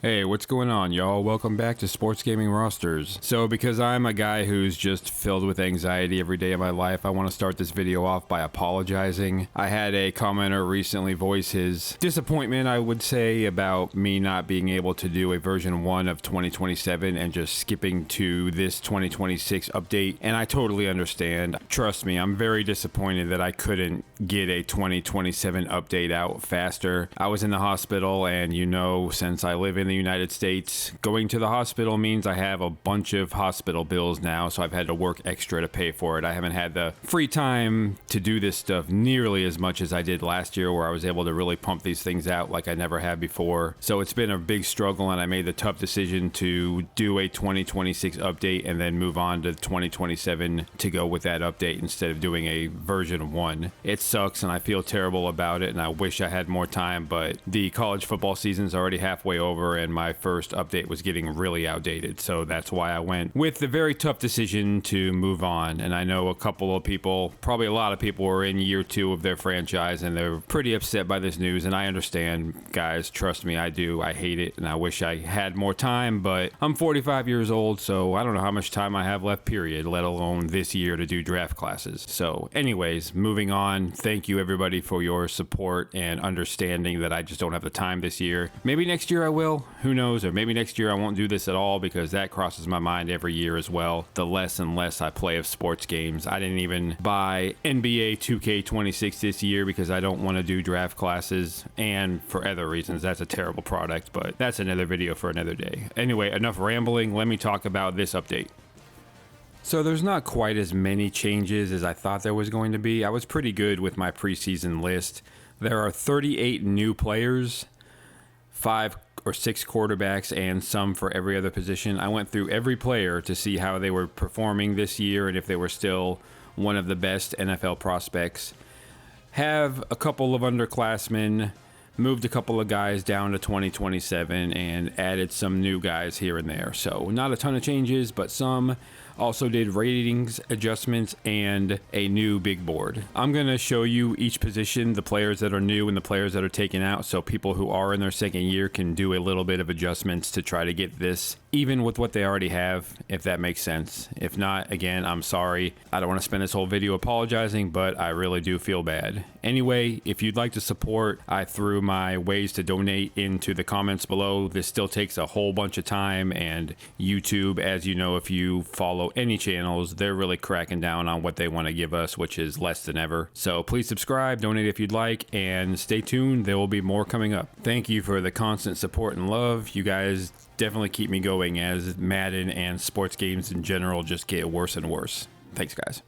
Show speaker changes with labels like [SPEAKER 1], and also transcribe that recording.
[SPEAKER 1] Hey, what's going on, y'all? Welcome back to Sports Gaming Rosters. So, because I'm a guy who's just filled with anxiety every day of my life, I want to start this video off by apologizing. I had a commenter recently voice his disappointment, I would say, about me not being able to do a version 1 of 2027 and just skipping to this 2026 update, and I totally understand. Trust me, I'm very disappointed that I couldn't get a 2027 update out faster. I was in the hospital, and since I live in the United States, going to the hospital means I have a bunch of hospital bills now, so I've had to work extra to pay for it. I haven't had the free time to do this stuff nearly as much as I did last year, where I was able to really pump these things out like I never had before. So it's been a big struggle, and I made the tough decision to do a 2026 update and then move on to 2027 to go with that update instead of doing a version 1. It sucks, and I feel terrible about it, and I wish I had more time, but the college football season's already halfway over, and my first update was getting really outdated, so that's why I went with the very tough decision to move on. And I know a couple of people, probably a lot of people, are in year 2 of their franchise, and they're pretty upset by this news, and I understand, guys. Trust me, I do. I hate it, and I wish I had more time, but I'm 45 years old, so I don't know how much time I have left, period, let alone this year to do draft classes. So anyways, moving on, thank you everybody for your support and understanding that I just don't have the time this year. Maybe next year I will. Who knows? Or maybe next year I won't do this at all, because that crosses my mind every year as well. The less and less I play of sports games. I didn't even buy NBA 2K26 this year because I don't want to do draft classes, and for other reasons. That's a terrible product, but that's another video for another day. Anyway, enough rambling. Let me talk about this update. So there's not quite as many changes as I thought there was going to be. I was pretty good with my preseason list. There are 38 new players, 5 or 6 quarterbacks, and some for every other position. I went through every player to see how they were performing this year and if they were still one of the best NFL prospects. Have a couple of underclassmen, moved a couple of guys down to 2027, and added some new guys here and there. So not a ton of changes, but some. Also did ratings adjustments and a new big board. I'm going to show you each position, the players that are new and the players that are taken out, so people who are in their second year can do a little bit of adjustments to try to get this even with what they already have, if that makes sense. If not, again, I'm sorry. I don't want to spend this whole video apologizing, but I really do feel bad. Anyway, if you'd like to support, I threw my ways to donate into the comments below. This still takes a whole bunch of time, and YouTube, as you know, if you follow any channels, they're really cracking down on what they want to give us, which is less than ever. So please subscribe, donate if you'd like, and stay tuned. There will be more coming up. Thank you for the constant support and love. You guys definitely keep me going as Madden and sports games in general just get worse and worse. Thanks, guys.